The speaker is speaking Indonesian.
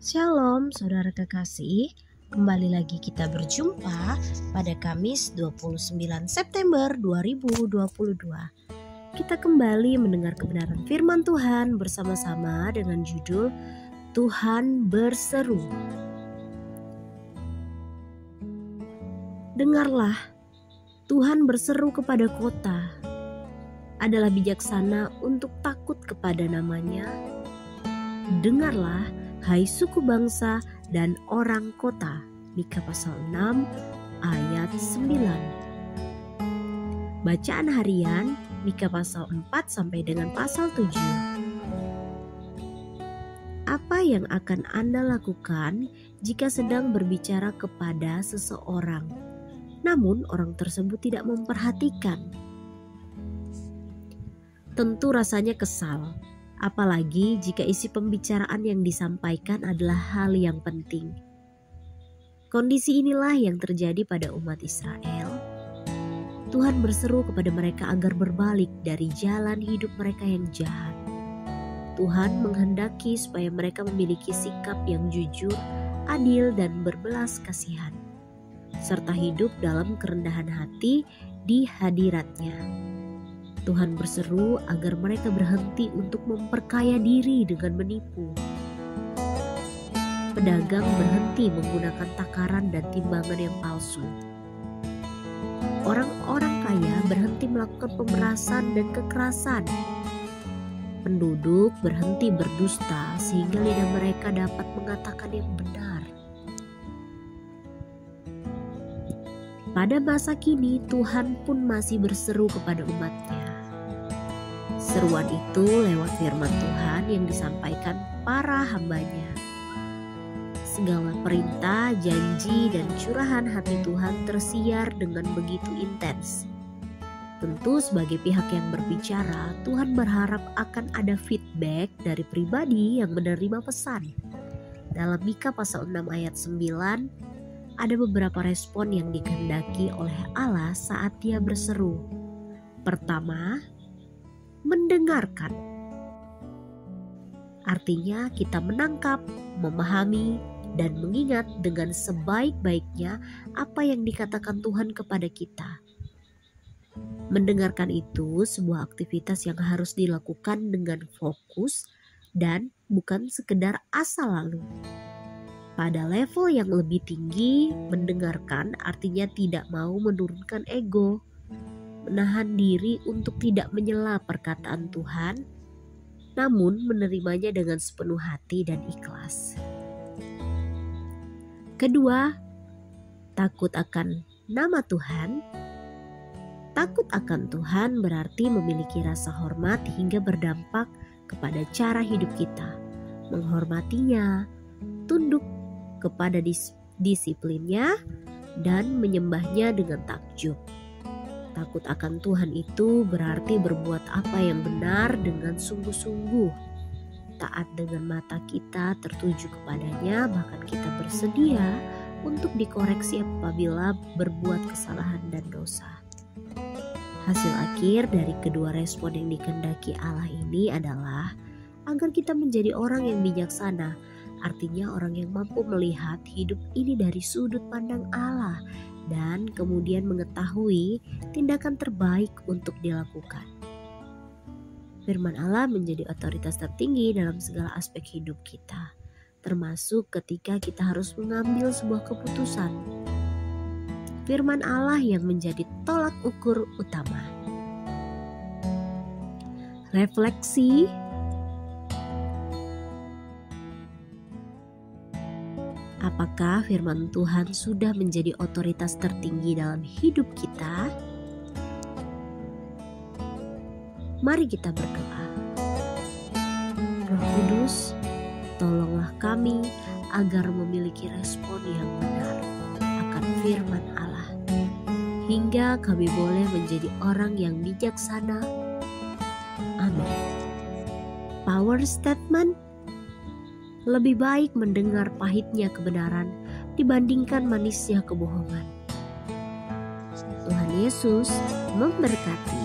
Shalom saudara kekasih, kembali lagi kita berjumpa pada Kamis 29 September 2022. Kita kembali mendengar kebenaran firman Tuhan bersama-sama dengan judul Tuhan Berseru. Dengarlah, Tuhan berseru kepada kota, adalah bijaksana untuk takut kepada namanya. Dengarlah, hai suku bangsa dan orang kota. Mika pasal 6 ayat 9. Bacaan harian Mika pasal 4 sampai dengan pasal 7. Apa yang akan Anda lakukan jika sedang berbicara kepada seseorang, namun orang tersebut tidak memperhatikan? Tentu rasanya kesal. Apalagi jika isi pembicaraan yang disampaikan adalah hal yang penting. Kondisi inilah yang terjadi pada umat Israel. Tuhan berseru kepada mereka agar berbalik dari jalan hidup mereka yang jahat. Tuhan menghendaki supaya mereka memiliki sikap yang jujur, adil, dan berbelas kasihan, serta hidup dalam kerendahan hati di hadirat-Nya. Tuhan berseru agar mereka berhenti untuk memperkaya diri dengan menipu. Pedagang berhenti menggunakan takaran dan timbangan yang palsu. Orang-orang kaya berhenti melakukan pemerasan dan kekerasan. Penduduk berhenti berdusta sehingga lidah mereka dapat mengatakan yang benar. Pada masa kini Tuhan pun masih berseru kepada umat-Nya. Seruan itu lewat firman Tuhan yang disampaikan para hamba-Nya. Segala perintah, janji, dan curahan hati Tuhan tersiar dengan begitu intens. Tentu sebagai pihak yang berbicara, Tuhan berharap akan ada feedback dari pribadi yang menerima pesan. Dalam Mika pasal 6 ayat 9, ada beberapa respon yang dikehendaki oleh Allah saat Dia berseru. Pertama, mendengarkan. Artinya kita menangkap, memahami, dan mengingat dengan sebaik-baiknya apa yang dikatakan Tuhan kepada kita. Mendengarkan itu sebuah aktivitas yang harus dilakukan dengan fokus dan bukan sekedar asal lalu. Pada level yang lebih tinggi, mendengarkan artinya tidak mau menurunkan ego, menahan diri untuk tidak menyela perkataan Tuhan, namun menerimanya dengan sepenuh hati dan ikhlas. Kedua, takut akan nama Tuhan. Takut akan Tuhan berarti memiliki rasa hormat hingga berdampak kepada cara hidup kita, menghormatinya, tunduk kepada disiplinnya, dan menyembahnya dengan takjub. Takut akan Tuhan itu berarti berbuat apa yang benar dengan sungguh-sungguh. Taat dengan mata kita tertuju kepadanya, bahkan kita bersedia untuk dikoreksi apabila berbuat kesalahan dan dosa. Hasil akhir dari kedua respon yang dikehendaki Allah ini adalah agar kita menjadi orang yang bijaksana, artinya orang yang mampu melihat hidup ini dari sudut pandang Allah dan kemudian mengetahui tindakan terbaik untuk dilakukan. Firman Allah menjadi otoritas tertinggi dalam segala aspek hidup kita, termasuk ketika kita harus mengambil sebuah keputusan. Firman Allah yang menjadi tolak ukur utama. Refleksi. Apakah firman Tuhan sudah menjadi otoritas tertinggi dalam hidup kita? Mari kita berdoa. Roh Kudus, tolonglah kami agar memiliki respon yang benar akan firman Allah, hingga kami boleh menjadi orang yang bijaksana. Amin. Power statement. Lebih baik mendengar pahitnya kebenaran dibandingkan manisnya kebohongan. Tuhan Yesus memberkati.